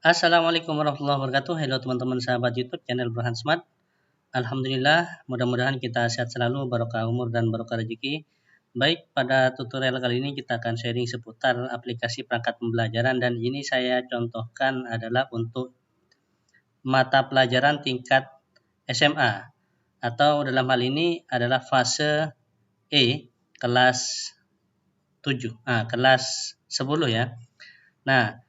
Assalamualaikum warahmatullahi wabarakatuh. Halo teman-teman sahabat YouTube channel Burhan Smart. Alhamdulillah, mudah-mudahan kita sehat selalu, barokah umur dan barokah rezeki. Baik, pada tutorial kali ini kita akan sharing seputar aplikasi perangkat pembelajaran, dan ini saya contohkan adalah untuk mata pelajaran tingkat SMA, atau dalam hal ini adalah fase E, kelas 7, kelas 10 ya. Nah,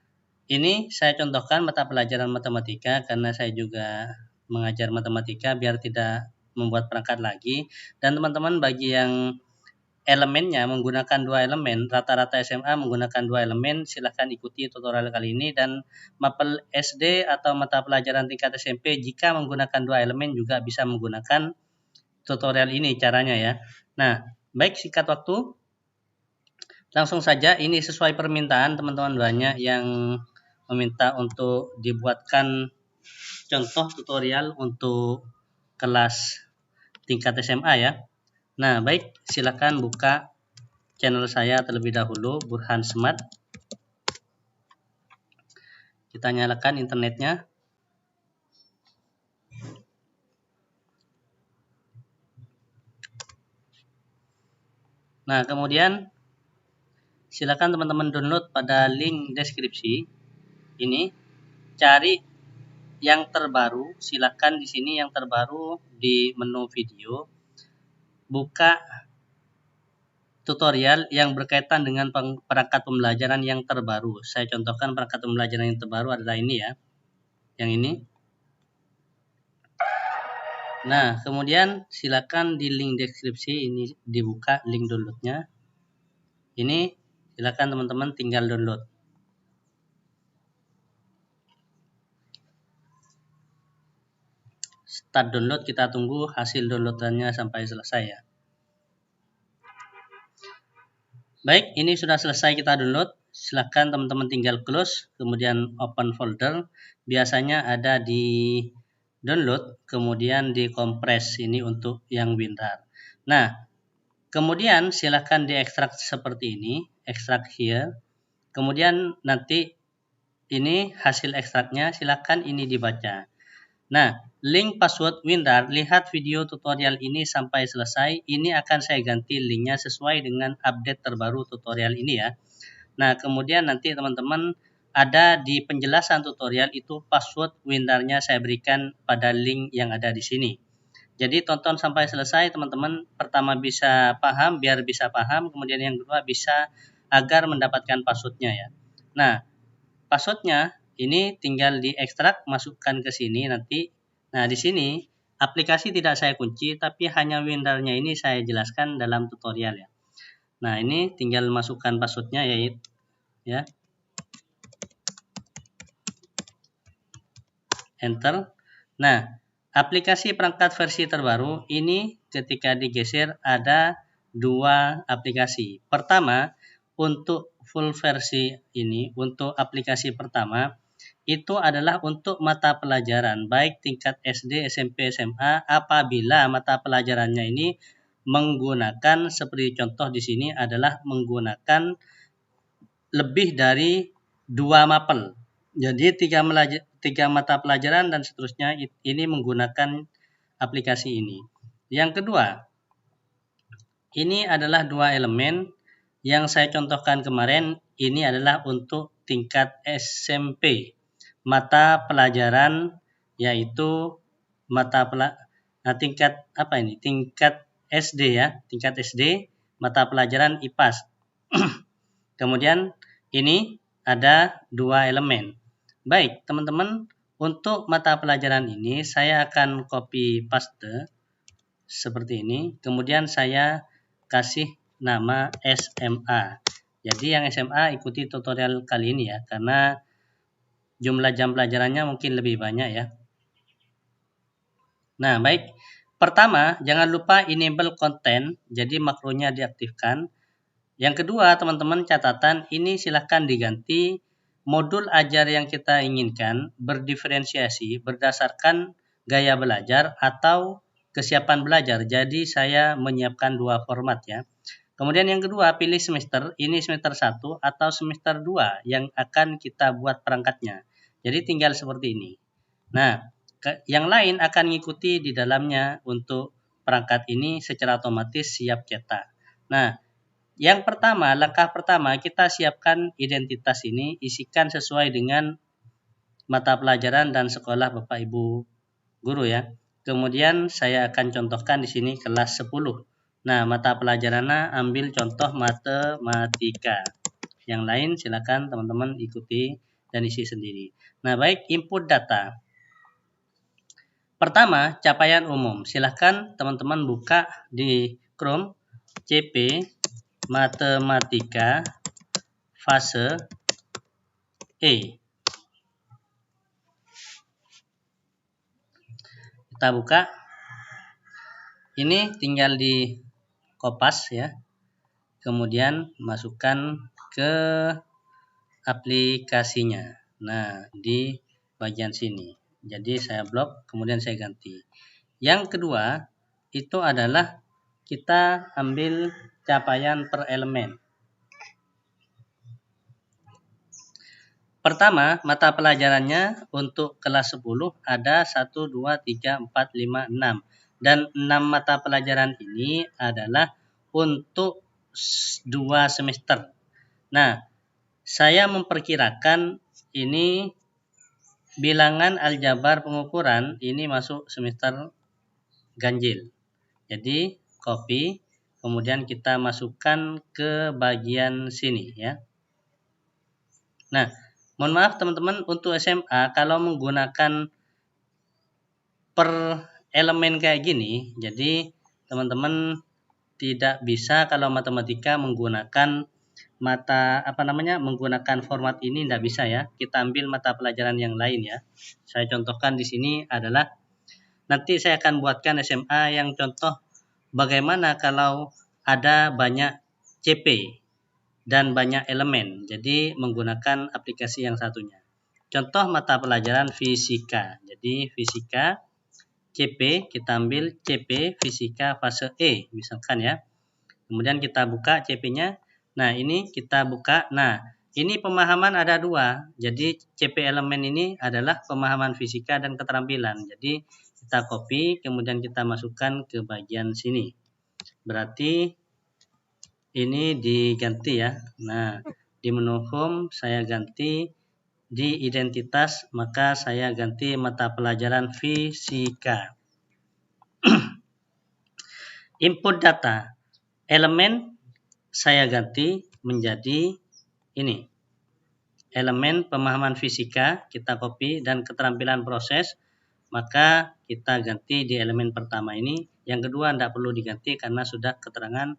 ini saya contohkan mata pelajaran matematika karena saya juga mengajar matematika biar tidak membuat perangkat lagi. Dan teman-teman bagi yang elemennya menggunakan dua elemen, rata-rata SMA menggunakan dua elemen, silahkan ikuti tutorial kali ini. Dan mapel SD atau mata pelajaran tingkat SMP jika menggunakan dua elemen juga bisa menggunakan tutorial ini caranya ya. Nah, baik singkat waktu, langsung saja. Ini sesuai permintaan teman-teman, banyak yang meminta untuk dibuatkan contoh tutorial untuk kelas tingkat SMA ya. Nah, baik, silakan buka channel saya terlebih dahulu, Burhan Smart. Kita nyalakan internetnya. Nah, kemudian silakan teman-teman download pada link deskripsi. Ini cari yang terbaru, silakan di sini yang terbaru di menu video. Buka tutorial yang berkaitan dengan perangkat pembelajaran yang terbaru. Saya contohkan perangkat pembelajaran yang terbaru adalah ini ya, yang ini. Nah, kemudian silakan di link deskripsi ini dibuka link downloadnya. Ini silakan teman-teman tinggal download. Start download, kita tunggu hasil downloadannya sampai selesai ya. Baik, ini sudah selesai kita download. Silakan teman-teman tinggal close, kemudian open folder. Biasanya ada di download, kemudian di kompres ini untuk yang WinRAR. Nah, kemudian silakan diekstrak seperti ini, ekstrak here. Kemudian nanti ini hasil ekstraknya, silakan ini dibaca. Nah, link password WinRAR, lihat video tutorial ini sampai selesai. Ini akan saya ganti linknya sesuai dengan update terbaru tutorial ini ya. Nah, kemudian nanti teman-teman ada di penjelasan tutorial itu password WinRAR-nya saya berikan pada link yang ada di sini. Jadi tonton sampai selesai teman-teman. Pertama bisa paham, biar bisa paham. Kemudian yang kedua bisa agar mendapatkan passwordnya ya. Nah, passwordnya ini tinggal diekstrak, masukkan ke sini nanti. Nah, di sini aplikasi tidak saya kunci, tapi hanya WinRAR-nya ini saya jelaskan dalam tutorial ya. Nah, ini tinggal masukkan passwordnya ya. Enter. Nah, aplikasi perangkat versi terbaru ini ketika digeser ada dua aplikasi. Pertama, untuk full versi ini, untuk aplikasi pertama itu adalah untuk mata pelajaran baik tingkat SD, SMP, SMA apabila mata pelajarannya ini menggunakan seperti contoh di sini adalah menggunakan lebih dari 2 mapel. Jadi 3 mata pelajaran dan seterusnya ini menggunakan aplikasi ini. Yang kedua, ini adalah 2 elemen yang saya contohkan kemarin. Ini adalah untuk tingkat SMP. Mata pelajaran yaitu tingkat apa ini? Tingkat SD ya, tingkat SD, mata pelajaran IPAS. Kemudian ini ada 2 elemen. Baik, teman-teman, untuk mata pelajaran ini saya akan copy paste seperti ini. Kemudian saya kasih nama SMA. Jadi yang SMA ikuti tutorial kali ini ya, karena jumlah jam pelajarannya mungkin lebih banyak ya. Nah, baik. Pertama, jangan lupa enable content, jadi makronya diaktifkan. Yang kedua, teman-teman, catatan ini silahkan diganti modul ajar yang kita inginkan berdiferensiasi berdasarkan gaya belajar atau kesiapan belajar. Jadi saya menyiapkan 2 format ya. Kemudian yang kedua, pilih semester, ini semester 1 atau semester 2 yang akan kita buat perangkatnya. Jadi tinggal seperti ini. Nah, yang lain akan mengikuti di dalamnya untuk perangkat ini secara otomatis siap cetak. Nah, yang pertama, langkah pertama kita siapkan identitas ini, isikan sesuai dengan mata pelajaran dan sekolah Bapak Ibu guru ya. Kemudian saya akan contohkan di sini kelas 10. Nah, mata pelajarannya ambil contoh matematika. Yang lain silakan teman-teman ikuti dan isi sendiri. Nah, baik, input data. Pertama, capaian umum. Silahkan teman-teman buka di Chrome CP Matematika fase E. Kita buka. Ini tinggal di kopas ya. Kemudian masukkan ke aplikasinya. Nah, di bagian sini. Jadi saya blok, kemudian saya ganti. Yang kedua, itu adalah kita ambil capaian per elemen. Pertama, mata pelajarannya untuk kelas 10 ada 1, 2, 3, 4, 5, 6. Dan 6 mata pelajaran ini adalah untuk 2 semester. Nah, saya memperkirakan ini bilangan aljabar pengukuran ini masuk semester ganjil. Jadi, copy, kemudian kita masukkan ke bagian sini ya. Nah, mohon maaf teman-teman, untuk SMA kalau menggunakan per elemen kayak gini, jadi teman-teman tidak bisa kalau matematika menggunakan menggunakan format ini, tidak bisa ya. Kita ambil mata pelajaran yang lain ya. Saya contohkan di sini adalah nanti saya akan buatkan SMA yang contoh bagaimana kalau ada banyak CP dan banyak elemen. Jadi menggunakan aplikasi yang satunya. Contoh mata pelajaran fisika. Jadi fisika CP, kita ambil CP fisika fase E misalkan ya. Kemudian kita buka CP-nya. Nah, ini kita buka. Nah, ini pemahaman ada 2. Jadi CP elemen ini adalah pemahaman fisika dan keterampilan. Jadi kita copy, kemudian kita masukkan ke bagian sini. Berarti ini diganti ya. Nah, di menu home saya ganti, di identitas maka saya ganti mata pelajaran fisika. Input data. Elemen saya ganti menjadi ini. Elemen pemahaman fisika kita copy dan keterampilan proses maka kita ganti di elemen pertama ini. Yang kedua tidak perlu diganti karena sudah keterangan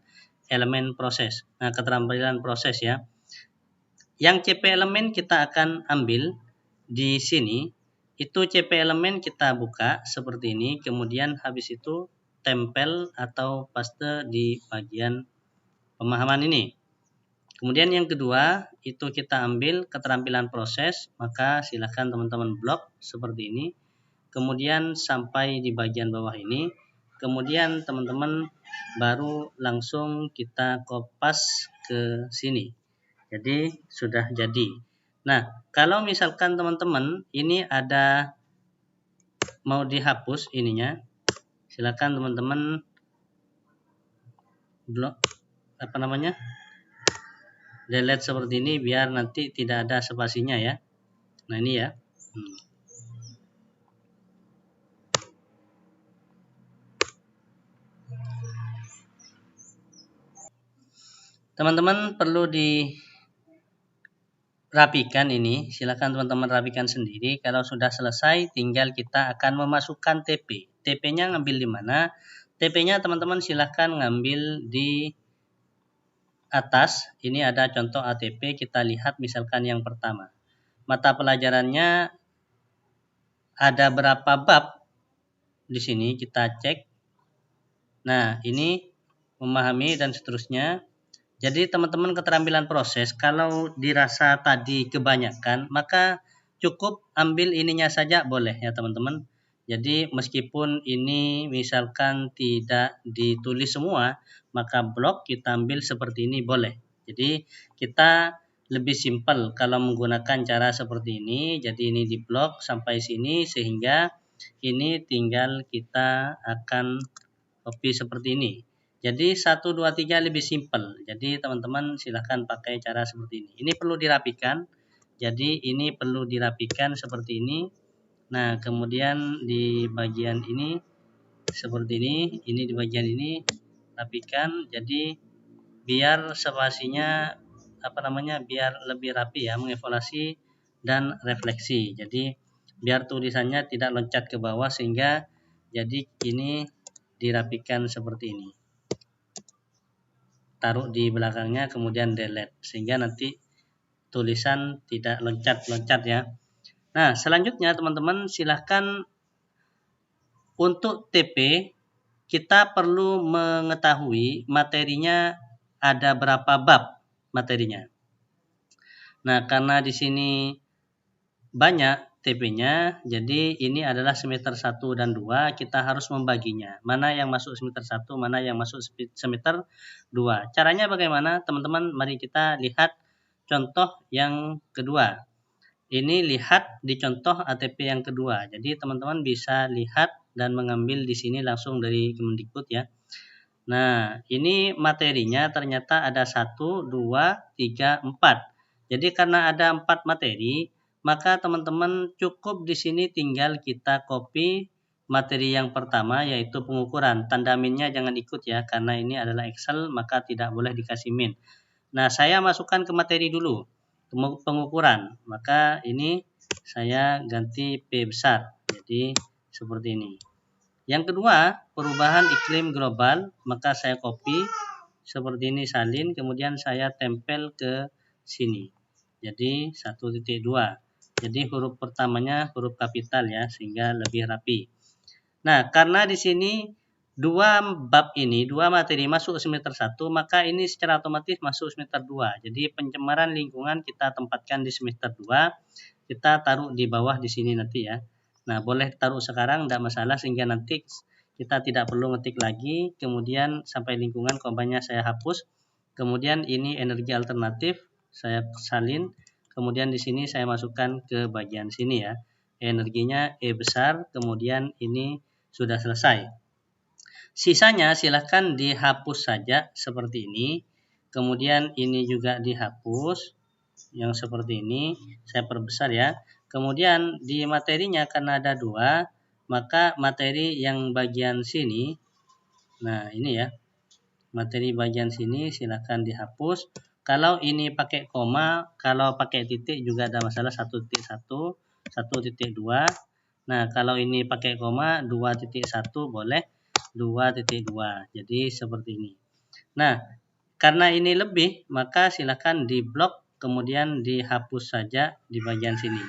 elemen proses. Nah, keterampilan proses ya. Yang CP elemen kita akan ambil di sini. Itu CP elemen kita buka seperti ini. Kemudian habis itu tempel atau paste di bagian pemahaman ini. Kemudian yang kedua itu kita ambil keterampilan proses, maka silakan teman-teman blok seperti ini. Kemudian sampai di bagian bawah ini. Kemudian teman-teman baru langsung kita kopas ke sini. Jadi sudah jadi. Nah, kalau misalkan teman-teman ini ada mau dihapus ininya, silakan teman-teman blok delete seperti ini biar nanti tidak ada spasinya ya. Nah, ini ya. Teman-teman perlu dirapikan ini, silakan teman-teman rapikan sendiri. Kalau sudah selesai tinggal kita akan memasukkan TP. TP-nya ngambil di mana? TP-nya teman-teman silahkan ngambil di atas. Ini ada contoh ATP, kita lihat misalkan yang pertama. Mata pelajarannya ada berapa bab? Di sini kita cek. Nah, ini memahami dan seterusnya. Jadi teman-teman keterampilan proses, kalau dirasa tadi kebanyakan, maka cukup ambil ininya saja boleh ya teman-teman. Jadi meskipun ini misalkan tidak ditulis semua, maka blok kita ambil seperti ini boleh. Jadi kita lebih simpel kalau menggunakan cara seperti ini. Jadi ini diblok sampai sini, sehingga ini tinggal kita akan copy seperti ini. Jadi 1, 2, 3 lebih simpel. Jadi teman-teman silahkan pakai cara seperti ini. Ini perlu dirapikan. Jadi ini perlu dirapikan seperti ini. Nah, kemudian di bagian ini seperti ini di bagian ini rapikan. Jadi biar spasinya biar lebih rapi ya, mengevaluasi dan refleksi. Jadi biar tulisannya tidak loncat ke bawah, sehingga jadi ini dirapikan seperti ini. Taruh di belakangnya kemudian delete, sehingga nanti tulisan tidak loncat-loncat ya. Nah, selanjutnya teman-teman silahkan untuk TP kita perlu mengetahui materinya ada berapa bab materinya. Nah, karena di sini banyak TP-nya, jadi ini adalah semester 1 dan 2, kita harus membaginya. Mana yang masuk semester 1, mana yang masuk semester 2. Caranya bagaimana? Teman-teman, mari kita lihat contoh yang kedua. Ini lihat di contoh ATP yang kedua. Jadi teman-teman bisa lihat dan mengambil di sini langsung dari Kemendikbud ya. Nah, ini materinya ternyata ada 1, 2, 3, 4. Jadi karena ada 4 materi, maka teman-teman cukup di sini tinggal kita copy materi yang pertama, yaitu pengukuran. Tanda minnya jangan ikut ya, karena ini adalah Excel, maka tidak boleh dikasih min. Nah, saya masukkan ke materi dulu, pengukuran. Maka ini saya ganti P besar, jadi seperti ini. Yang kedua, perubahan iklim global, maka saya copy seperti ini salin, kemudian saya tempel ke sini. Jadi 1.2. Jadi huruf pertamanya huruf kapital ya, sehingga lebih rapi. Nah, karena di sini dua bab ini, dua materi masuk semester 1, maka ini secara otomatis masuk semester 2. Jadi pencemaran lingkungan kita tempatkan di semester 2, kita taruh di bawah di sini nanti ya. Nah, boleh taruh sekarang, tidak masalah, sehingga nanti kita tidak perlu ngetik lagi. Kemudian sampai lingkungan komanya saya hapus. Kemudian ini energi alternatif, saya salin. Kemudian di sini saya masukkan ke bagian sini ya. Energinya E besar, kemudian ini sudah selesai. Sisanya silahkan dihapus saja seperti ini. Kemudian ini juga dihapus. Yang seperti ini, saya perbesar ya. Kemudian di materinya karena ada 2, maka materi yang bagian sini, nah ini ya, materi bagian sini silahkan dihapus. Kalau ini pakai koma, kalau pakai titik juga ada masalah, 1.1, 1.2. Nah, kalau ini pakai koma, 2.1 boleh, 2.2. Jadi seperti ini. Nah, karena ini lebih, maka silahkan diblok, kemudian dihapus saja di bagian sini,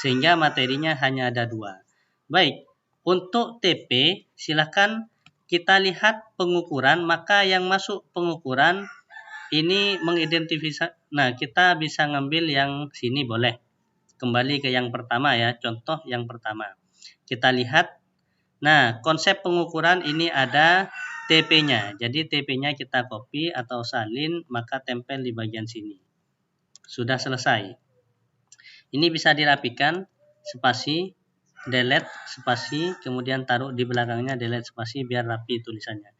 sehingga materinya hanya ada 2. Baik, untuk TP silahkan kita lihat pengukuran, maka yang masuk pengukuran ini mengidentifikasi. Nah, kita bisa ngambil yang sini boleh. Kembali ke yang pertama ya, contoh yang pertama. Kita lihat. Nah, konsep pengukuran ini ada TP-nya. Jadi TP-nya kita copy atau salin, maka tempel di bagian sini. Sudah selesai. Ini bisa dirapikan, spasi, delete, spasi, kemudian taruh di belakangnya delete spasi biar rapi tulisannya.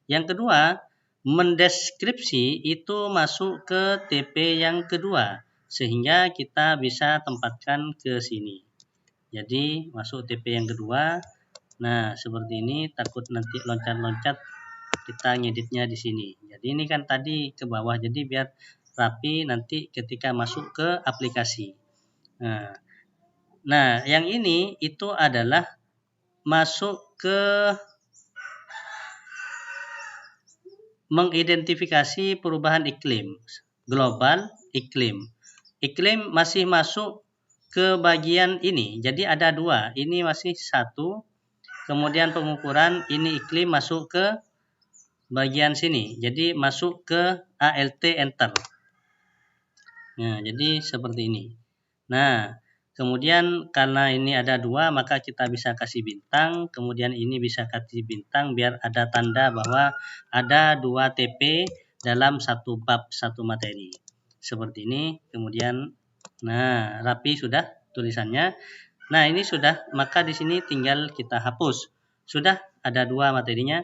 Yang kedua, mendeskripsi itu masuk ke TP yang kedua, sehingga kita bisa tempatkan ke sini. Jadi masuk TP yang kedua. Nah, seperti ini, takut nanti loncat-loncat, kita ngeditnya di sini. Jadi ini kan tadi ke bawah, jadi biar rapi nanti ketika masuk ke aplikasi. Nah, yang ini itu adalah masuk ke mengidentifikasi perubahan iklim, global iklim. Iklim masih masuk ke bagian ini, jadi ada 2, ini masih 1. Kemudian pengukuran, ini iklim masuk ke bagian sini. Jadi masuk ke ALT enter. Nah, jadi seperti ini. Nah, kemudian karena ini ada 2, maka kita bisa kasih bintang. Kemudian ini bisa kasih bintang biar ada tanda bahwa ada 2 TP dalam satu bab, satu materi. seperti ini. Kemudian, nah, rapi sudah tulisannya. Nah, ini sudah, maka di sini tinggal kita hapus. Sudah ada 2 materinya.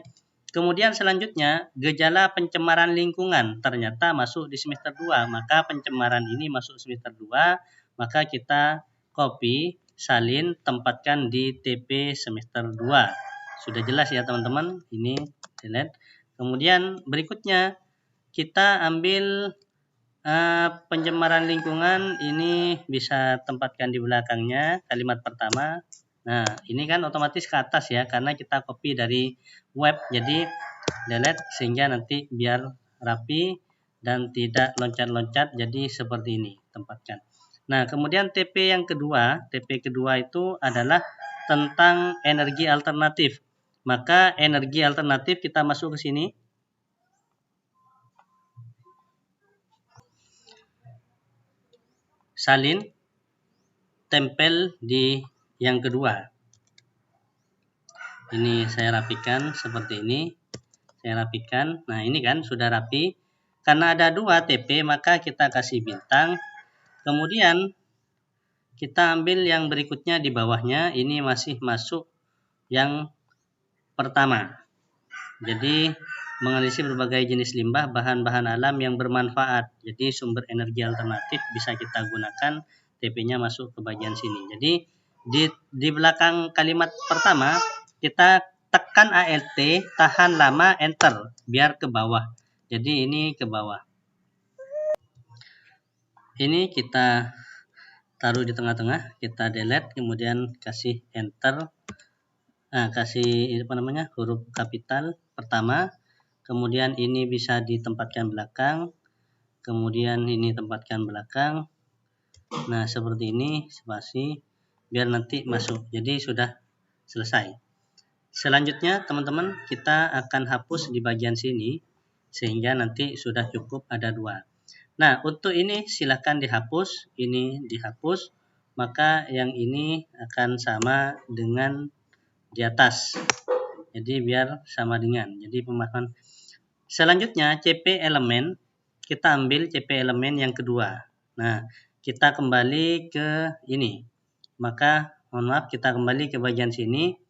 Kemudian selanjutnya, gejala pencemaran lingkungan ternyata masuk di semester 2. Maka pencemaran ini masuk semester 2, maka kita copy, salin, tempatkan di TP semester 2. Sudah jelas ya teman-teman, ini delete. Kemudian berikutnya, kita ambil pencemaran lingkungan, ini bisa tempatkan di belakangnya kalimat pertama. Nah, ini kan otomatis ke atas ya, karena kita copy dari web, jadi delete sehingga nanti biar rapi dan tidak loncat-loncat, jadi seperti ini tempatkan. Nah, kemudian TP yang kedua, TP kedua itu adalah tentang energi alternatif. Maka energi alternatif kita masuk ke sini. Salin, tempel di yang kedua. Ini saya rapikan seperti ini. Saya rapikan. Nah, ini kan sudah rapi. Karena ada 2 TP, maka kita kasih bintang. Kemudian kita ambil yang berikutnya di bawahnya. Ini masih masuk yang pertama. Jadi menganalisis berbagai jenis limbah, bahan-bahan alam yang bermanfaat. Jadi sumber energi alternatif bisa kita gunakan. TP-nya masuk ke bagian sini. Jadi di belakang kalimat pertama kita tekan ALT, tahan lama, enter biar ke bawah. Jadi ini ke bawah. Ini kita taruh di tengah-tengah, kita delete, kemudian kasih enter. Nah, kasih huruf kapital pertama. Kemudian ini bisa ditempatkan belakang. Kemudian ini tempatkan belakang. Nah, seperti ini, spasi, biar nanti masuk. Jadi sudah selesai. Selanjutnya, teman-teman, kita akan hapus di bagian sini, sehingga nanti sudah cukup ada 2. Nah, untuk ini silakan dihapus, ini dihapus, maka yang ini akan sama dengan di atas. Jadi biar sama dengan. Jadi pemahaman. Selanjutnya CP elemen, kita ambil CP elemen yang kedua. Nah, kita kembali ke ini. Maka mohon maaf, kita kembali ke bagian sini.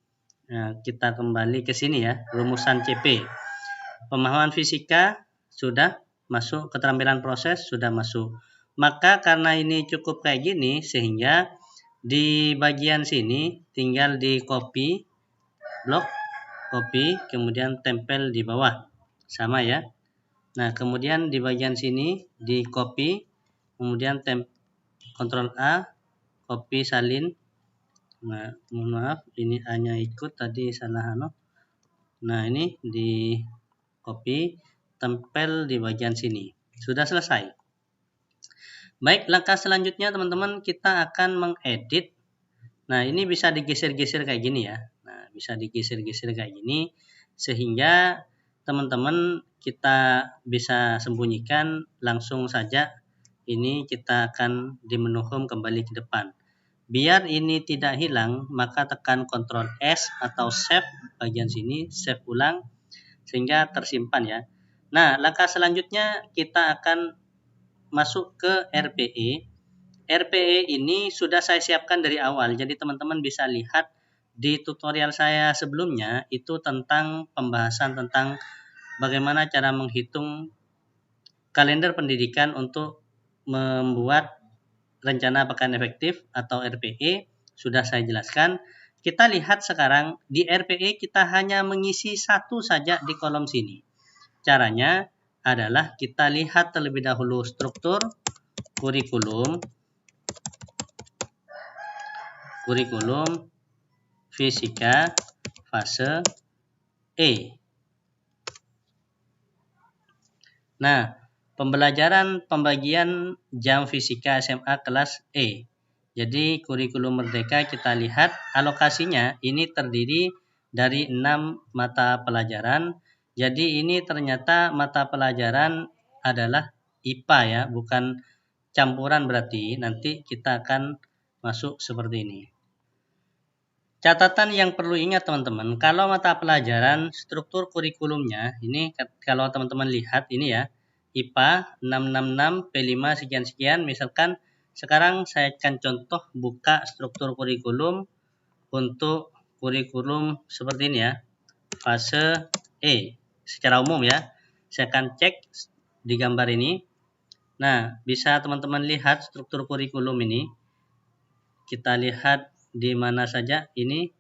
Nah, kita kembali ke sini ya, rumusan CP. Pemahaman fisika sudah masuk, keterampilan proses sudah masuk. Maka karena ini cukup kayak gini, sehingga di bagian sini tinggal di copy blok, copy, kemudian tempel di bawah. Sama ya. Nah, kemudian di bagian sini di copy, kemudian Ctrl A, copy salin. Nah, mohon maaf, ini hanya ikut tadi salah anu. Nah, ini di copy, tempel di bagian sini. Sudah selesai. Baik, langkah selanjutnya teman-teman, kita akan mengedit. Nah, ini bisa digeser-geser kayak gini ya. Nah, bisa digeser-geser kayak gini sehingga teman-teman kita bisa sembunyikan langsung saja. Ini kita akan di menu home kembali ke depan. Biar ini tidak hilang, maka tekan Ctrl S atau save bagian sini, save ulang sehingga tersimpan ya. Nah, langkah selanjutnya kita akan masuk ke RPE. RPE ini sudah saya siapkan dari awal, jadi teman-teman bisa lihat di tutorial saya sebelumnya itu tentang pembahasan tentang bagaimana cara menghitung kalender pendidikan untuk membuat rencana pekan efektif atau RPE, sudah saya jelaskan. Kita lihat sekarang di RPE kita hanya mengisi satu saja di kolom sini. Caranya adalah kita lihat terlebih dahulu struktur kurikulum fisika fase E. Nah, pembelajaran pembagian jam fisika SMA kelas E. Jadi kurikulum merdeka kita lihat alokasinya ini terdiri dari 6 mata pelajaran. Jadi ini ternyata mata pelajaran adalah IPA ya, bukan campuran berarti. Nanti kita akan masuk seperti ini. Catatan yang perlu ingat teman-teman, kalau mata pelajaran struktur kurikulumnya, ini kalau teman-teman lihat ini ya, IPA 666 P5 sekian-sekian. Misalkan sekarang saya akan contoh buka struktur kurikulum untuk kurikulum seperti ini ya. Fase E secara umum ya. Saya akan cek di gambar ini. Nah, bisa teman-teman lihat struktur kurikulum ini. Kita lihat di mana saja ini.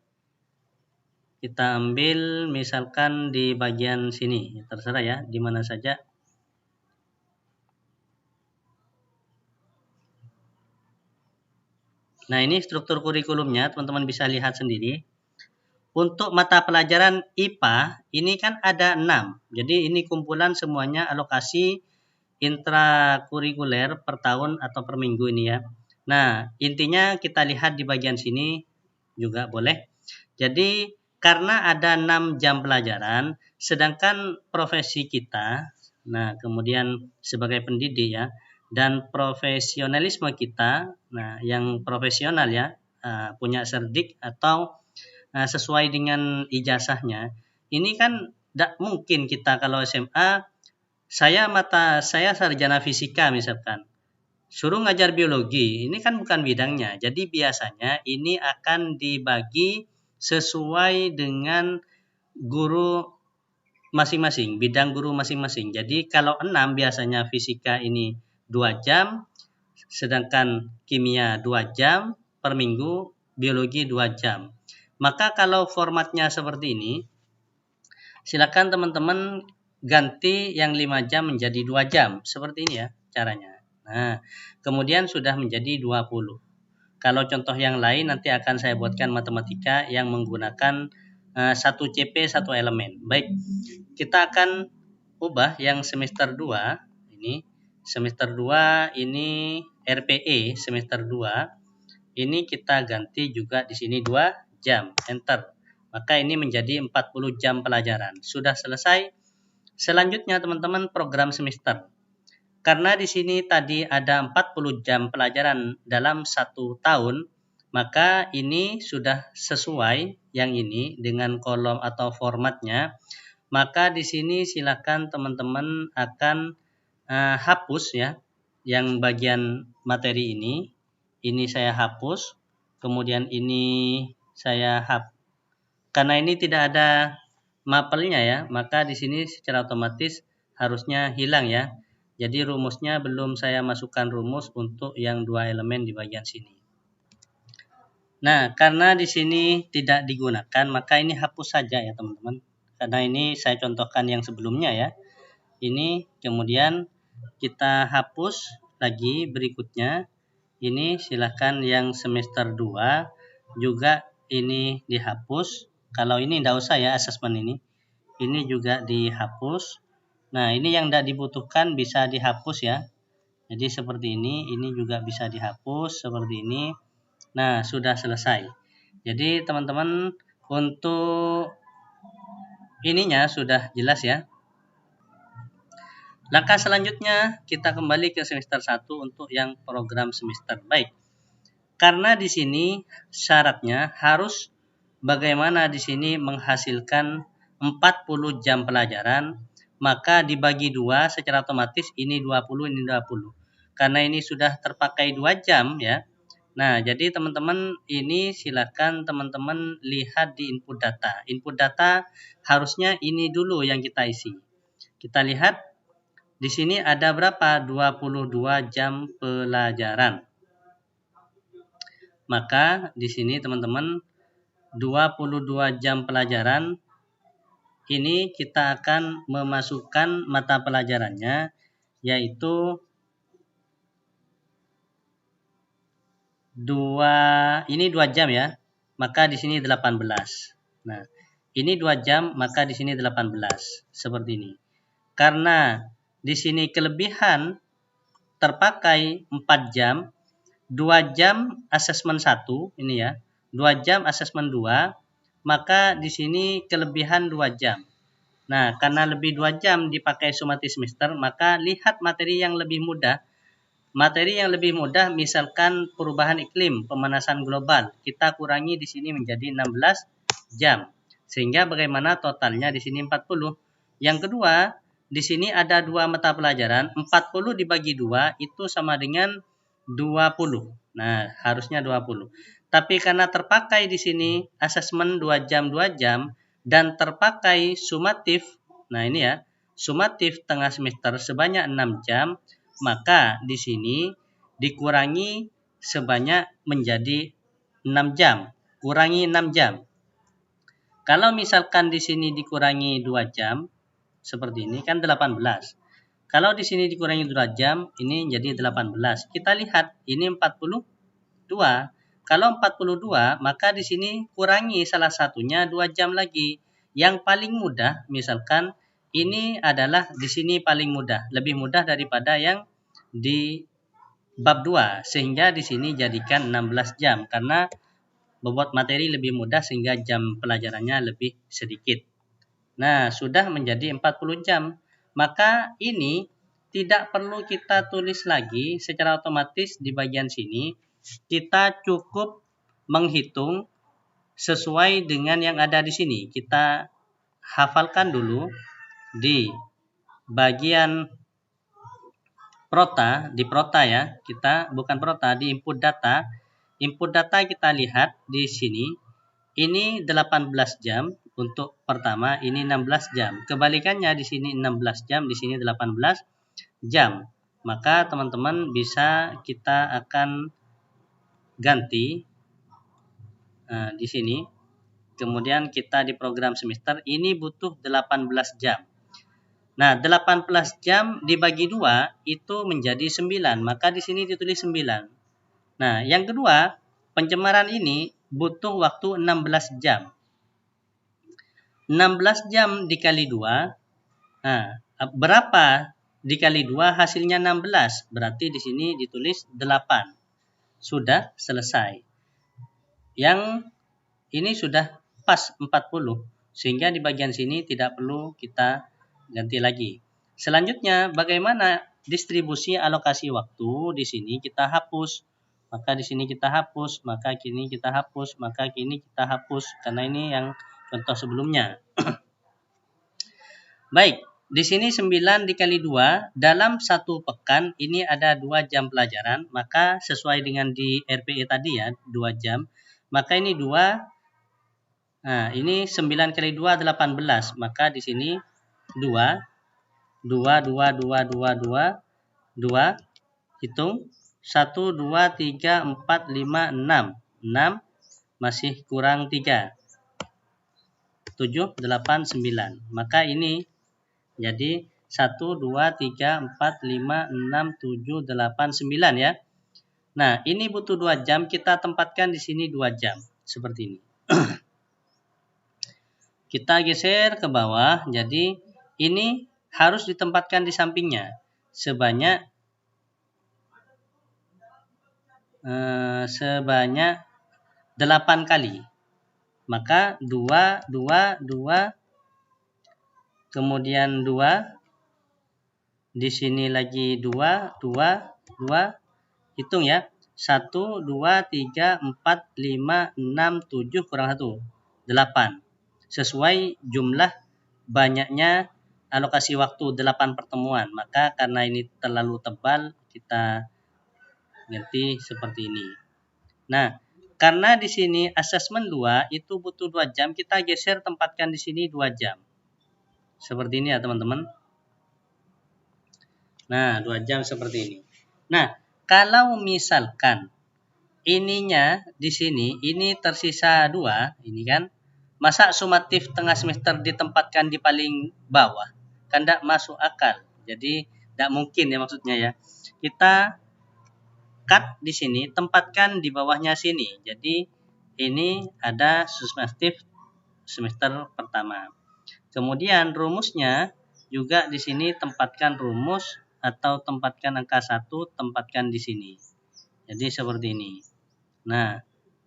Kita ambil misalkan di bagian sini, terserah ya, di mana saja. Nah, ini struktur kurikulumnya, teman-teman bisa lihat sendiri. Untuk mata pelajaran IPA, ini kan ada 6. Jadi ini kumpulan semuanya alokasi intrakurikuler per tahun atau per minggu ini ya. Nah, intinya kita lihat di bagian sini juga boleh. Jadi karena ada 6 jam pelajaran, sedangkan profesi kita, nah kemudian sebagai pendidik ya, dan profesionalisme kita, nah yang profesional ya, punya serdik atau sesuai dengan ijazahnya, ini kan tidak mungkin kita kalau SMA, saya sarjana fisika misalkan, suruh ngajar biologi, ini kan bukan bidangnya. Jadi biasanya ini akan dibagi sesuai dengan guru masing-masing, bidang guru masing-masing. Jadi kalau 6 biasanya fisika ini 2 jam, sedangkan kimia 2 jam per minggu, biologi 2 jam. Maka kalau formatnya seperti ini, silakan teman-teman ganti yang 5 jam menjadi 2 jam. Seperti ini ya caranya. Nah, kemudian sudah menjadi 20. Kalau contoh yang lain nanti akan saya buatkan matematika yang menggunakan 1 CP 1 elemen. Baik, kita akan ubah yang semester 2 ini. Semester 2 ini RPE semester 2. Ini kita ganti juga di sini 2 jam. Enter. Maka ini menjadi 40 jam pelajaran. Sudah selesai. Selanjutnya teman-teman program semester. Karena di sini tadi ada 40 jam pelajaran dalam 1 tahun, maka ini sudah sesuai yang ini dengan kolom atau formatnya. Maka di sini silakan teman-teman akan hapus ya, yang bagian materi ini. Ini saya hapus, kemudian ini saya hapus. Karena ini tidak ada mapelnya ya, maka di sini secara otomatis harusnya hilang ya. Jadi rumusnya belum saya masukkan rumus untuk yang 2 elemen di bagian sini. Nah, karena di sini tidak digunakan, maka ini hapus saja ya teman-teman. Karena ini saya contohkan yang sebelumnya ya. Ini kemudian kita hapus lagi berikutnya. Ini silakan yang semester 2 juga ini dihapus. Kalau ini tidak usah ya asesmen ini. Ini juga dihapus. Nah, ini yang tidak dibutuhkan bisa dihapus ya. Jadi seperti ini juga bisa dihapus seperti ini. Nah, sudah selesai. Jadi teman-teman untuk ininya sudah jelas ya. Langkah selanjutnya kita kembali ke semester 1 untuk yang program semester. Baik. Karena di sini syaratnya harus bagaimana di sini menghasilkan 40 jam pelajaran, maka dibagi 2 secara otomatis ini 20, ini 20. Karena ini sudah terpakai 2 jam ya. Nah, jadi teman-teman ini silakan teman-teman lihat di input data. Input data harusnya ini dulu yang kita isi. Kita lihat di sini ada berapa? 22 jam pelajaran. Maka di sini teman-teman 22 jam pelajaran ini kita akan memasukkan mata pelajarannya yaitu 2 jam ya. Maka di sini 18. Nah, ini 2 jam maka di sini 18 seperti ini. Karena di sini kelebihan terpakai 4 jam, 2 jam asesmen 1 ini ya. 2 jam asesmen 2, maka di sini kelebihan 2 jam. Nah, karena lebih 2 jam dipakai sumati semester, maka lihat materi yang lebih mudah. Materi yang lebih mudah misalkan perubahan iklim, pemanasan global. Kita kurangi di sini menjadi 16 jam. Sehingga bagaimana totalnya di sini 40. Yang kedua, di sini ada 2 mata pelajaran, 40 dibagi 2 itu sama dengan 20. Nah, harusnya 20. Tapi karena terpakai di sini asesmen 2 jam 2 jam dan terpakai sumatif, nah ini ya, sumatif tengah semester sebanyak 6 jam, maka di sini dikurangi sebanyak menjadi 6 jam. Kurangi 6 jam. Kalau misalkan di sini dikurangi 2 jam, seperti ini kan 18. Kalau di sini dikurangi 2 jam, ini jadi 18. Kita lihat ini 42. Kalau 42, maka di sini kurangi salah satunya 2 jam lagi. Yang paling mudah, misalkan ini adalah di sini paling mudah, lebih mudah daripada yang di bab 2, sehingga di sini jadikan 16 jam karena bobot materi lebih mudah sehingga jam pelajarannya lebih sedikit. Nah, sudah menjadi 40 jam. Maka ini tidak perlu kita tulis lagi secara otomatis di bagian sini. Kita cukup menghitung sesuai dengan yang ada di sini. Kita hafalkan dulu di bagian prota, di prota ya. Kita bukan prota, di input data. Input data kita lihat di sini. Ini 18 jam untuk pertama, ini 16 jam. Kebalikannya di sini 16 jam, di sini 18 jam. Maka teman-teman bisa kita akan ganti di sini. Kemudian kita di program semester ini butuh 18 jam. Nah, 18 jam dibagi 2 itu menjadi 9, maka di sini ditulis 9. Nah, yang kedua, pencemaran ini butuh waktu 16 jam. 16 jam dikali 2, nah, berapa dikali 2 hasilnya 16, berarti di sini ditulis 8. Sudah selesai. Yang ini sudah pas 40, sehingga di bagian sini tidak perlu kita ganti lagi. Selanjutnya, bagaimana distribusi alokasi waktu? Di sini kita hapus, maka di sini kita hapus, maka kini kita hapus, maka kini kita hapus, karena ini yang contoh sebelumnya. Baik, di sini 9 dikali 2, dalam satu pekan ini ada 2 jam pelajaran, maka sesuai dengan di RPE tadi ya, 2 jam, maka ini 2, nah ini 9 kali 2, 18, maka di sini 2, 2, 2, 2, 2, 2, 2, hitung, 1, 2, 3, 4, 5, 6, 6, masih kurang 3, 7, 8, 9, maka ini jadi 1, 2, 3, 4, 5, 6, 7, 8, 9 ya. Nah, ini butuh 2 jam, kita tempatkan di sini 2 jam. Seperti ini. Kita geser ke bawah, jadi ini harus ditempatkan di sampingnya. Sebanyak 8 kali. Maka 2, 2, 2, kemudian 2, di sini lagi 2, 2, 2, hitung ya. 1, 2, 3, 4, 5, 6, 7, kurang 1, 8. Sesuai jumlah banyaknya alokasi waktu 8 pertemuan. Maka karena ini terlalu tebal, kita ganti seperti ini. Nah, karena di sini asesmen 2 itu butuh 2 jam, kita geser tempatkan di sini 2 jam. Seperti ini ya teman-teman. Nah, 2 jam seperti ini. Nah, kalau misalkan ininya di sini, ini tersisa 2, ini kan, masa sumatif tengah semester ditempatkan di paling bawah? Kan tidak masuk akal. Jadi, tidak mungkin ya maksudnya ya. Kita cut di sini, tempatkan di bawahnya sini. Jadi, ini ada sumatif semester pertama. Kemudian rumusnya juga di sini tempatkan rumus atau tempatkan angka 1, tempatkan di sini. Jadi seperti ini. Nah,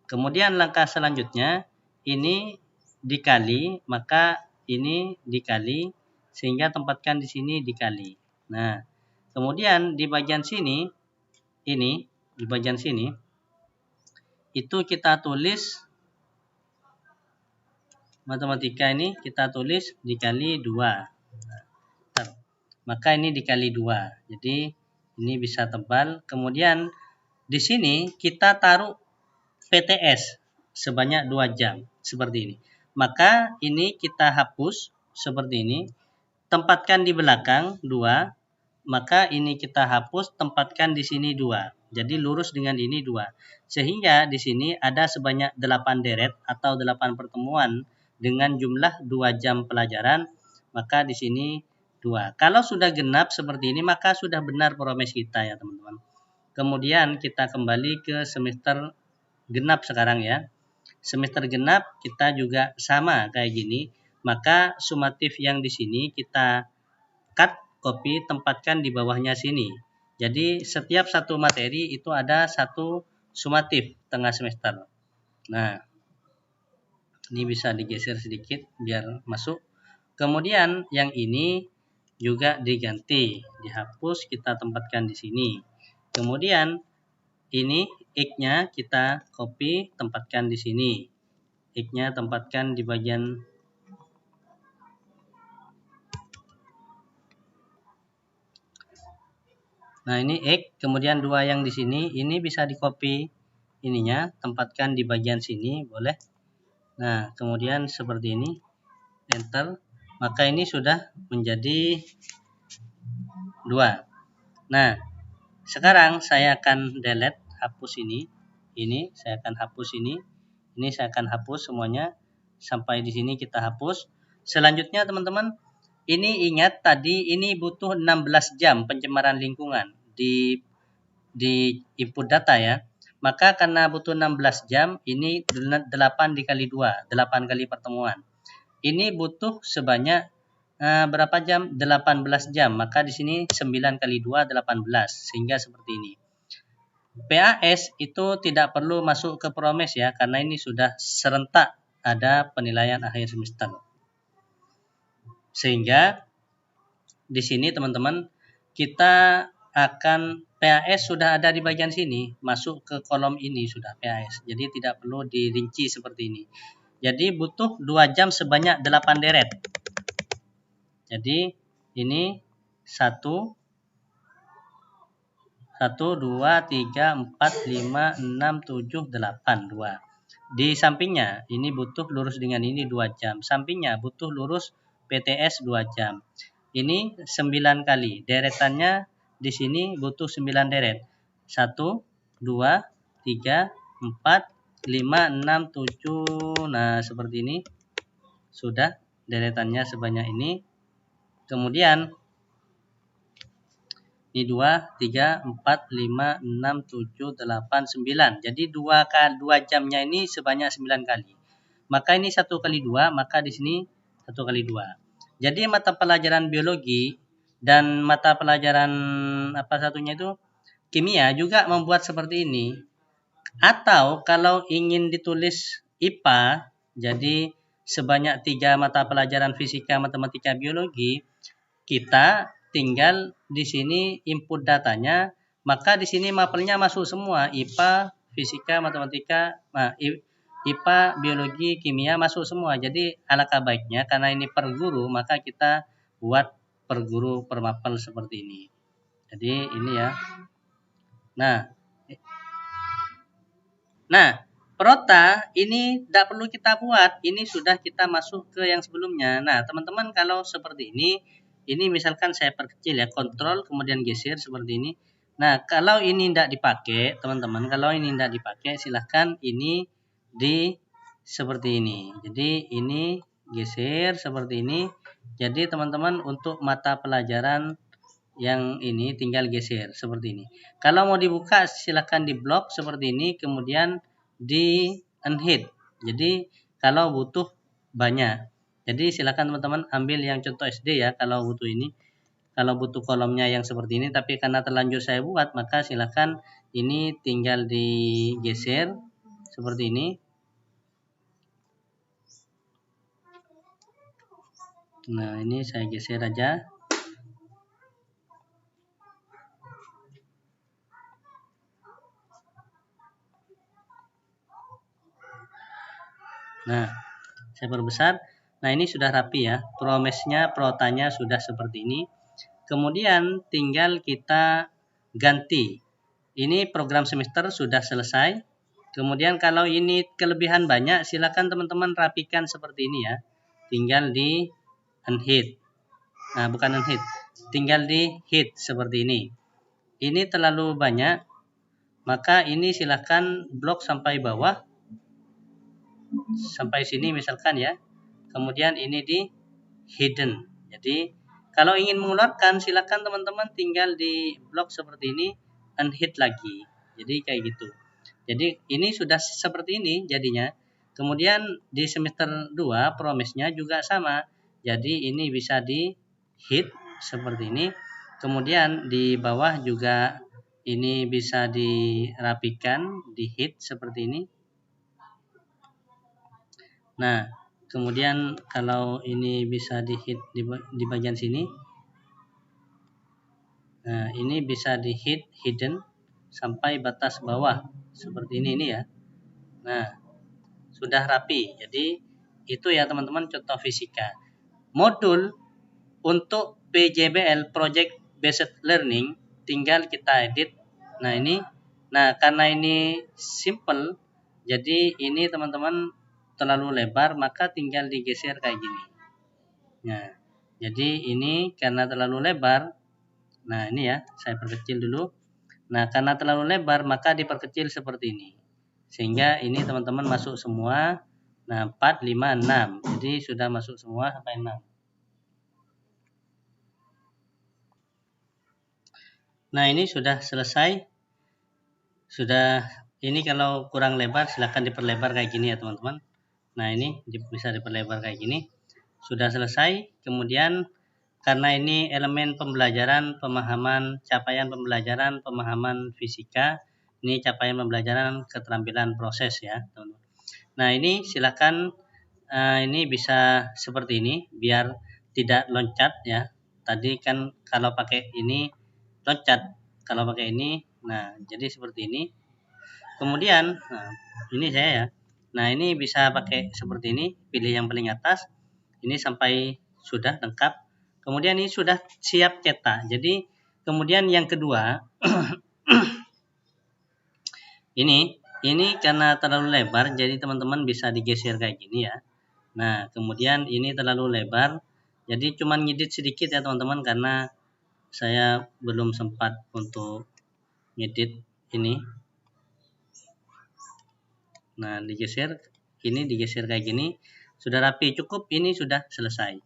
kemudian langkah selanjutnya ini dikali, maka ini dikali sehingga tempatkan di sini dikali. Nah, kemudian di bagian sini ini di bagian sini itu kita tulis matematika ini kita tulis dikali 2. maka ini dikali 2. Jadi ini bisa tebal. Kemudian di sini kita taruh PTS sebanyak 2 jam seperti ini. Maka ini kita hapus seperti ini. Tempatkan di belakang 2, maka ini kita hapus, tempatkan di sini 2. Jadi lurus dengan ini 2. Sehingga di sini ada sebanyak 8 deret atau 8 pertemuan dengan jumlah 2 jam pelajaran, maka di sini 2. Kalau sudah genap seperti ini, maka sudah benar proses kita ya teman-teman. Kemudian kita kembali ke semester genap sekarang ya. Semester genap kita juga sama kayak gini. Maka sumatif yang di sini kita cut, copy, tempatkan di bawahnya sini. Jadi setiap satu materi itu ada satu sumatif tengah semester. Nah, ini bisa digeser sedikit biar masuk. Kemudian yang ini juga diganti, dihapus, kita tempatkan di sini. Kemudian ini X-nya kita copy, tempatkan di sini. X-nya tempatkan di bagian Nah, ini X, kemudian 2 yang di sini, ini bisa di copy ininya, tempatkan di bagian sini, boleh. Nah, kemudian seperti ini, enter, maka ini sudah menjadi 2. Nah, sekarang saya akan delete, hapus ini saya akan hapus ini saya akan hapus semuanya, sampai di sini kita hapus. Selanjutnya teman-teman, ini ingat tadi ini butuh 16 jam pencemaran lingkungan di input data ya. Maka karena butuh 16 jam, ini 8 dikali 2, 8 kali pertemuan. Ini butuh sebanyak berapa jam? 18 jam. Maka di sini 9 kali 2, 18. Sehingga seperti ini. PAS itu tidak perlu masuk ke Promes ya, karena ini sudah serentak ada penilaian akhir semester. Sehingga di sini teman-teman, kita akan PAS sudah ada di bagian sini, masuk ke kolom ini sudah PAS. Jadi tidak perlu dirinci seperti ini. Jadi butuh 2 jam sebanyak 8 deret. Jadi ini 1 2 3 4 5 6 7 8 2. Di sampingnya ini butuh lurus dengan ini 2 jam. Sampingnya butuh lurus PTS 2 jam. Ini 9 kali. Deretannya di sini butuh 9 deret. 1 2 3 4 5 6 7. Nah, seperti ini. Sudah deretannya sebanyak ini. Kemudian ini 2 3 4 5 6 7 8 9. Jadi 2 jamnya ini sebanyak 9 kali. Maka ini 1 kali 2, maka di sini 1 kali 2. Jadi mata pelajaran biologi dan mata pelajaran apa satunya itu kimia juga membuat seperti ini. Atau kalau ingin ditulis IPA, jadi sebanyak 3 mata pelajaran fisika, matematika, biologi, kita tinggal di sini input datanya, maka di sini mapelnya masuk semua, IPA, fisika, matematika, IPA, biologi, kimia masuk semua. Jadi alangkah baiknya karena ini per guru, maka kita buat per guru per mapel seperti ini. Jadi ini ya. Nah, Prota ini tidak perlu kita buat. Ini sudah kita masuk ke yang sebelumnya. Nah, teman-teman kalau seperti ini misalkan saya perkecil ya, kontrol kemudian geser seperti ini. Nah, kalau ini tidak dipakai, teman-teman, kalau ini tidak dipakai, silahkan ini di seperti ini. Jadi ini geser seperti ini. Jadi teman-teman untuk mata pelajaran yang ini tinggal geser seperti ini. Kalau mau dibuka silahkan di blok seperti ini, kemudian di unhide. Jadi kalau butuh banyak. Jadi silakan teman-teman ambil yang contoh SD ya kalau butuh ini. Kalau butuh kolomnya yang seperti ini, tapi karena terlanjur saya buat, maka silakan ini tinggal digeser seperti ini. Nah, ini saya geser aja. Nah, saya perbesar. Nah, ini sudah rapi ya. Promesnya, protanya sudah seperti ini. kemudian tinggal kita ganti. Ini program semester sudah selesai. Kemudian kalau ini kelebihan banyak, silakan teman-teman rapikan seperti ini ya. Tinggal di unhid. Nah, bukan unhid. Tinggal di hid seperti ini. Ini terlalu banyak, maka ini silakan blok sampai bawah. Sampai sini misalkan ya. Kemudian ini di hidden. Jadi kalau ingin mengeluarkan silakan teman-teman tinggal di blok seperti ini, unhid lagi. Jadi kayak gitu. Jadi ini sudah seperti ini jadinya. Kemudian di semester 2 promise-nya juga sama. Jadi ini bisa di hid seperti ini. Kemudian di bawah juga ini bisa dirapikan, di hid seperti ini. Nah, kemudian kalau ini bisa di hid di bagian sini. Nah, ini bisa di hid hidden sampai batas bawah seperti ini ya. Nah, sudah rapi. Jadi itu ya teman-teman contoh fisika. Modul untuk PJBL Project Based Learning tinggal kita edit. Nah, ini karena ini simple, jadi ini teman-teman terlalu lebar maka tinggal digeser kayak gini. Nah, jadi ini karena terlalu lebar. Nah, ini ya, saya perkecil dulu. Nah, karena terlalu lebar maka diperkecil seperti ini. Sehingga ini teman-teman masuk semua. Nah, 4, 5, 6. Jadi sudah masuk semua sampai 6. Nah, ini sudah selesai. Sudah, ini kalau kurang lebar silahkan diperlebar kayak gini ya teman-teman. Nah, ini bisa diperlebar kayak gini. Sudah selesai. Kemudian karena ini elemen pembelajaran, pemahaman, capaian pembelajaran, pemahaman fisika. Ini capaian pembelajaran keterampilan proses ya teman-teman. Nah, ini silahkan ini bisa seperti ini biar tidak loncat ya. Tadi kan kalau pakai ini loncat, kalau pakai ini, nah jadi seperti ini. Kemudian, ini saya ya. Nah, ini bisa pakai seperti ini, pilih yang paling atas. Ini sampai sudah lengkap. Kemudian ini sudah siap cetak. Jadi kemudian yang kedua, ini karena terlalu lebar, jadi teman-teman bisa digeser kayak gini ya. Nah, kemudian ini terlalu lebar, jadi cuma ngedit sedikit ya teman-teman karena saya belum sempat untuk ngedit ini. Nah, digeser, ini digeser kayak gini, sudah rapi, cukup, ini sudah selesai.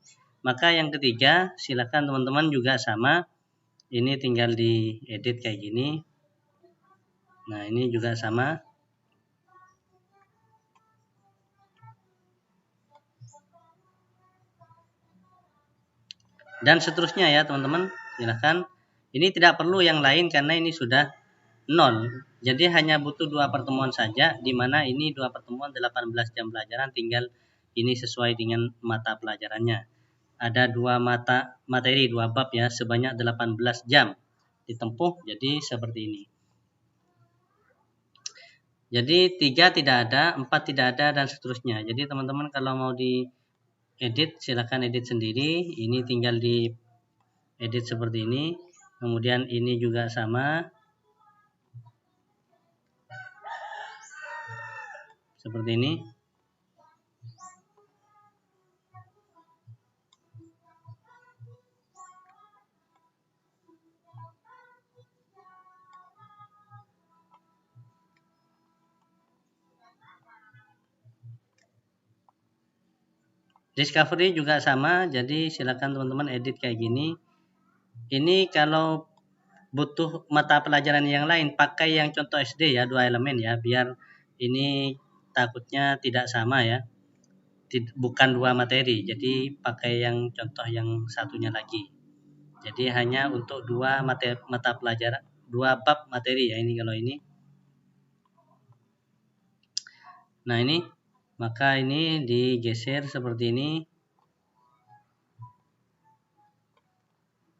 Maka yang ketiga, silakan teman-teman juga sama, ini tinggal diedit kayak gini. Nah, ini juga sama. Dan seterusnya ya teman-teman, silakan. Ini tidak perlu yang lain karena ini sudah 0. Jadi hanya butuh 2 pertemuan saja, di mana ini 2 pertemuan 18 jam pelajaran, tinggal ini sesuai dengan mata pelajarannya. Ada 2 mata materi, 2 bab ya, sebanyak 18 jam ditempuh, jadi seperti ini. Jadi 3 tidak ada, 4 tidak ada, dan seterusnya. Jadi teman-teman kalau mau di edit, silakan edit sendiri. Ini tinggal di edit seperti ini. Kemudian ini juga sama. Seperti ini. Discovery juga sama, jadi silakan teman-teman edit kayak gini. Ini kalau butuh mata pelajaran yang lain, pakai yang contoh SD ya, 2 elemen ya, biar ini takutnya tidak sama ya. Bukan 2 materi, jadi pakai yang contoh yang satunya lagi. Jadi hanya untuk 2 mata pelajaran, 2 bab materi ya ini kalau ini. Nah, ini maka ini digeser seperti ini.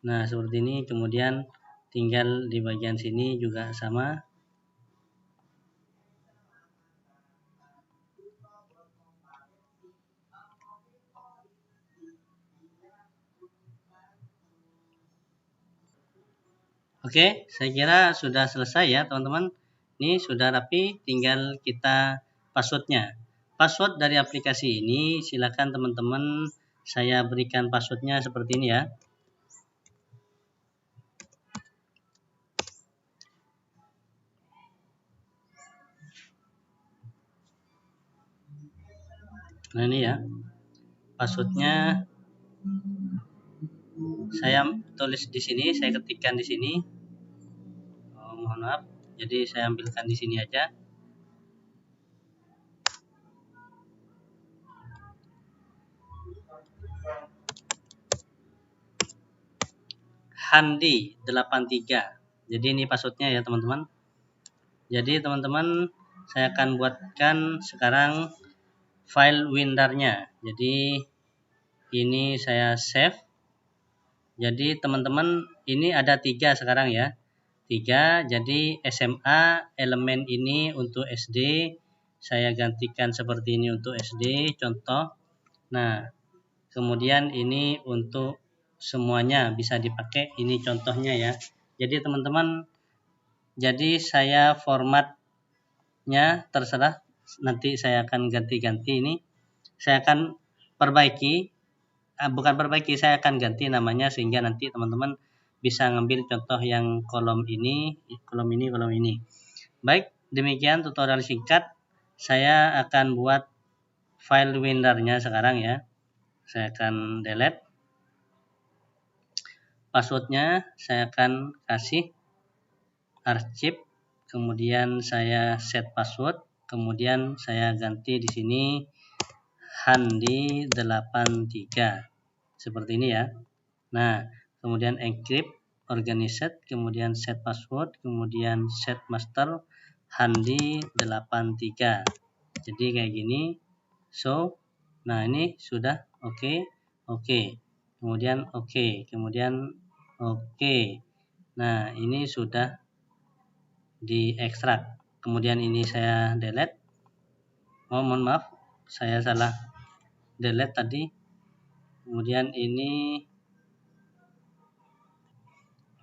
Nah, seperti ini, kemudian tinggal di bagian sini juga sama. Oke, saya kira sudah selesai ya teman-teman. Ini sudah rapi, tinggal kita passwordnya. Password dari aplikasi ini silakan teman-teman saya berikan passwordnya seperti ini ya. Nah ini ya, passwordnya saya tulis di sini, saya ketikkan di sini. Mohon maaf, jadi saya ambilkan di sini aja. Handi 83. Jadi ini passwordnya ya teman-teman. Jadi teman-teman saya akan buatkan sekarang file windarnya. Jadi ini saya save. Jadi teman-teman ini ada 3 sekarang ya. 3, jadi SMA elemen ini untuk SD saya gantikan seperti ini untuk SD contoh. Nah kemudian ini untuk semuanya bisa dipakai, ini contohnya ya. Jadi teman-teman, jadi saya formatnya terserah, nanti saya akan ganti-ganti ini. Saya akan perbaiki, bukan perbaiki, saya akan ganti namanya sehingga nanti teman-teman bisa ngambil contoh yang kolom ini, kolom ini, kolom ini. Baik, demikian tutorial singkat. Saya akan buat file windarnya sekarang ya. Saya akan delete. Passwordnya saya akan kasih arsip, kemudian saya set password, kemudian saya ganti di sini Handi 83 seperti ini ya. Nah kemudian encrypt, organized, kemudian set password, kemudian set master Handi 83. Jadi kayak gini. So nah ini sudah oke. Kemudian oke, kemudian oke. Nah ini sudah diekstrak, kemudian ini saya delete. Mohon maaf, saya salah delete tadi. Kemudian ini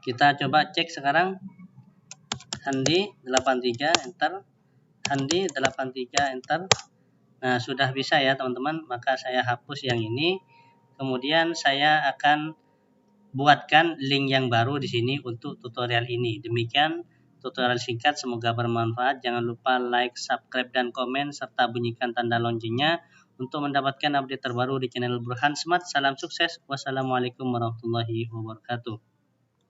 kita coba cek sekarang. Handi 83 enter, Handi 83 enter. Nah sudah bisa ya teman-teman, maka saya hapus yang ini. Kemudian saya akan buatkan link yang baru di sini untuk tutorial ini. Demikian tutorial singkat, semoga bermanfaat. Jangan lupa like, subscribe, dan komen, serta bunyikan tanda loncengnya untuk mendapatkan update terbaru di channel Burhan Smart. Salam sukses. Wassalamualaikum warahmatullahi wabarakatuh.